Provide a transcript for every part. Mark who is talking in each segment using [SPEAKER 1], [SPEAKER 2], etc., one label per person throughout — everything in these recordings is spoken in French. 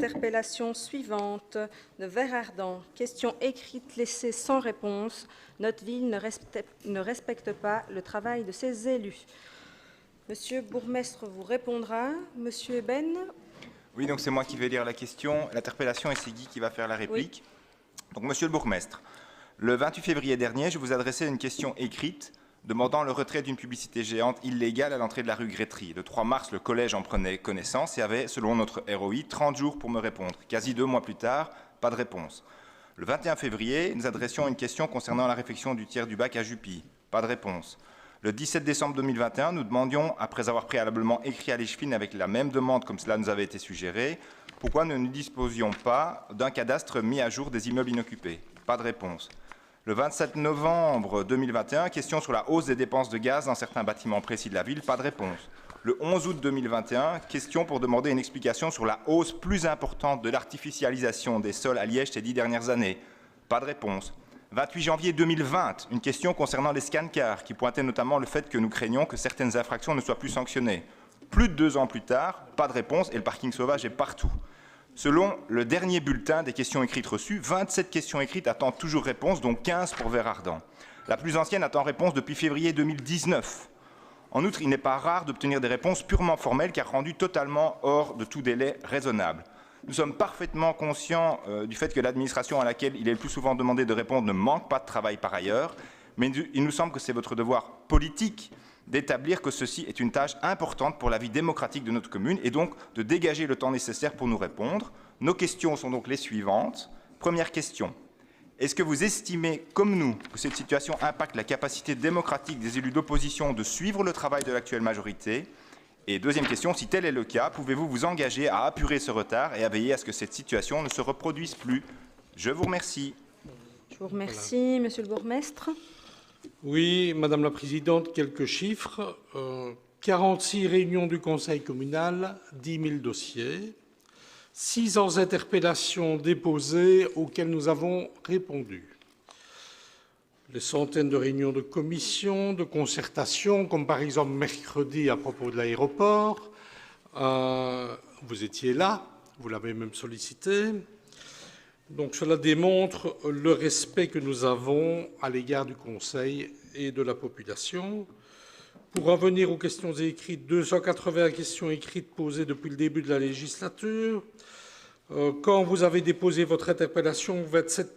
[SPEAKER 1] l'interpellation suivante de Vert-Ardent. Question écrite laissée sans réponse. Notre ville ne respecte pas le travail de ses élus. Monsieur Bourgmestre vous répondra. Monsieur Eben.
[SPEAKER 2] Oui, donc c'est moi qui vais lire la question, l'interpellation, et c'est Guy qui va faire la réplique. Oui. Donc, Monsieur le Bourgmestre, le 28 février dernier, je vous adressais une question écrite demandant le retrait d'une publicité géante illégale à l'entrée de la rue Grétry. Le 3 mars, le collège en prenait connaissance et avait, selon notre ROI, 30 jours pour me répondre. Quasi 2 mois plus tard, pas de réponse. Le 21 février, nous adressions une question concernant la réfection du tiers du bac à Jupy. Pas de réponse. Le 17 décembre 2021, nous demandions, après avoir préalablement écrit à l'ECHFIN avec la même demande comme cela nous avait été suggéré, pourquoi nous ne disposions pas d'un cadastre mis à jour des immeubles inoccupés. Pas de réponse. Le 27 novembre 2021, question sur la hausse des dépenses de gaz dans certains bâtiments précis de la ville, pas de réponse. Le 11 août 2021, question pour demander une explication sur la hausse plus importante de l'artificialisation des sols à Liège ces 10 dernières années, pas de réponse. 28 janvier 2020, une question concernant les scan-cars qui pointait notamment le fait que nous craignons que certaines infractions ne soient plus sanctionnées. Plus de 2 ans plus tard, pas de réponse et le parking sauvage est partout. Selon le dernier bulletin des questions écrites reçues, 27 questions écrites attendent toujours réponse, dont 15 pour Vert-Ardent. La plus ancienne attend réponse depuis février 2019. En outre, il n'est pas rare d'obtenir des réponses purement formelles car rendues totalement hors de tout délai raisonnable. Nous sommes parfaitement conscients du fait que l'administration à laquelle il est le plus souvent demandé de répondre ne manque pas de travail par ailleurs, mais il nous semble que c'est votre devoir politique d'établir que ceci est une tâche importante pour la vie démocratique de notre commune et donc de dégager le temps nécessaire pour nous répondre. Nos questions sont donc les suivantes. Première question. Est-ce que vous estimez, comme nous, que cette situation impacte la capacité démocratique des élus d'opposition de suivre le travail de l'actuelle majorité? Et deuxième question, si tel est le cas, pouvez-vous vous engager à apurer ce retard et à veiller à ce que cette situation ne se reproduise plus? Je vous remercie.
[SPEAKER 1] Je vous remercie, Monsieur le Bourgmestre.
[SPEAKER 3] Oui, Madame la Présidente, quelques chiffres. 46 réunions du Conseil communal, 10 000 dossiers, 600 interpellations déposées auxquelles nous avons répondu. Des centaines de réunions de commission, de concertation, comme par exemple mercredi à propos de l'aéroport. Vous étiez là, vous l'avez même sollicité. Donc cela démontre le respect que nous avons à l'égard du Conseil et de la population. Pour revenir aux questions écrites, 280 questions écrites posées depuis le début de la législature. Quand vous avez déposé votre interpellation, 27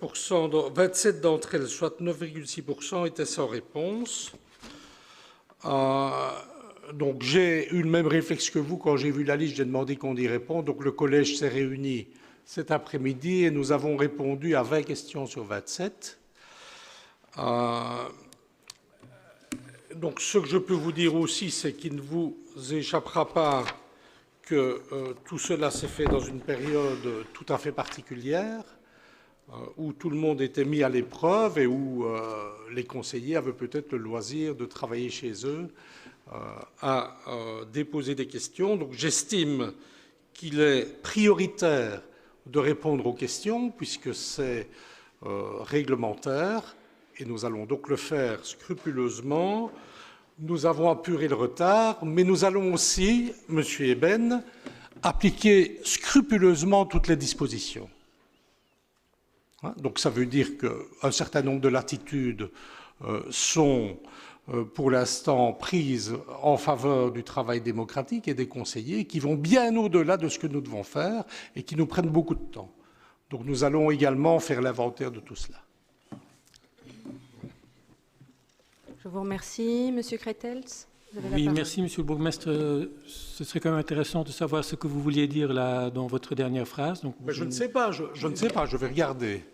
[SPEAKER 3] d'entre elles, soit 9,6%, étaient sans réponse. Donc j'ai eu le même réflexe que vous. Quand j'ai vu la liste, j'ai demandé qu'on y réponde. Donc le collège s'est réuni cet après-midi et nous avons répondu à 20 questions sur 27. Donc ce que je peux vous dire aussi, c'est qu'il ne vous échappera pas que tout cela s'est fait dans une période tout à fait particulière, où tout le monde était mis à l'épreuve et où les conseillers avaient peut-être le loisir de travailler chez eux à déposer des questions. Donc j'estime qu'il est prioritaire de répondre aux questions, puisque c'est réglementaire, et nous allons donc le faire scrupuleusement. Nous avons apuré le retard, mais nous allons aussi, Monsieur Eben, appliquer scrupuleusement toutes les dispositions. Donc ça veut dire qu'un certain nombre de latitudes sont pour l'instant prises en faveur du travail démocratique et des conseillers qui vont bien au-delà de ce que nous devons faire et qui nous prennent beaucoup de temps. Donc nous allons également faire l'inventaire de tout cela.
[SPEAKER 1] Je vous remercie. Monsieur Cretels, vous avez la parole.
[SPEAKER 4] Merci, Monsieur le Bourgmestre. Ce serait quand même intéressant de savoir ce que vous vouliez dire là dans votre dernière phrase. Donc,
[SPEAKER 3] je ne sais pas, je ne sais pas, je vais regarder.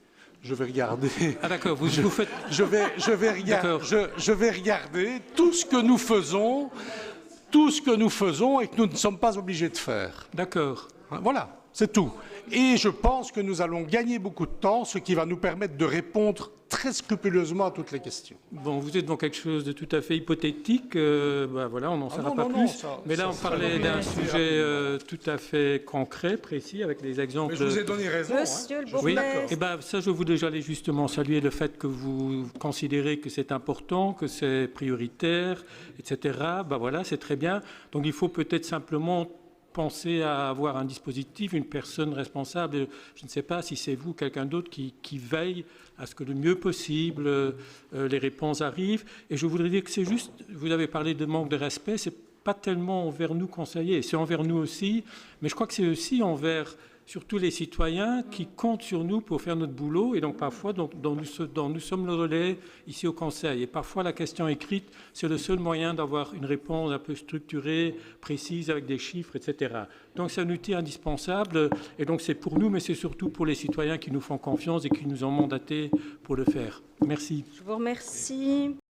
[SPEAKER 3] Je vais regarder.
[SPEAKER 4] Ah d'accord, vous faites...
[SPEAKER 3] Je vais regarder tout ce que nous faisons et que nous ne sommes pas obligés de faire.
[SPEAKER 4] D'accord.
[SPEAKER 3] Voilà, c'est tout. Et je pense que nous allons gagner beaucoup de temps, ce qui va nous permettre de répondre très scrupuleusement à toutes les questions.
[SPEAKER 4] Bon, vous êtes dans quelque chose de tout à fait hypothétique. Voilà, on n'en saura pas plus. Mais là, on parlait d'un sujet tout à fait concret, précis, avec des exemples.
[SPEAKER 3] Mais je vous ai donné raison.
[SPEAKER 1] Monsieur le Bourgmestre.
[SPEAKER 4] Oui. Et ça, je voudrais aller justement saluer le fait que vous considérez que c'est important, que c'est prioritaire, etc. Voilà, c'est très bien. Donc, il faut peut-être simplement penser à avoir un dispositif, une personne responsable, je ne sais pas si c'est vous, quelqu'un d'autre, qui veille à ce que le mieux possible les réponses arrivent. Et je voudrais dire que c'est juste, vous avez parlé de manque de respect, c'est pas tellement envers nous conseillers, c'est envers nous aussi, mais je crois que c'est aussi envers surtout les citoyens qui comptent sur nous pour faire notre boulot. Et donc parfois, nous sommes le relais ici au Conseil. Et parfois, la question écrite, c'est le seul moyen d'avoir une réponse un peu structurée, précise, avec des chiffres, etc. Donc c'est un outil indispensable. Et donc c'est pour nous, mais c'est surtout pour les citoyens qui nous font confiance et qui nous ont mandatés pour le faire. Merci.
[SPEAKER 1] Je vous remercie.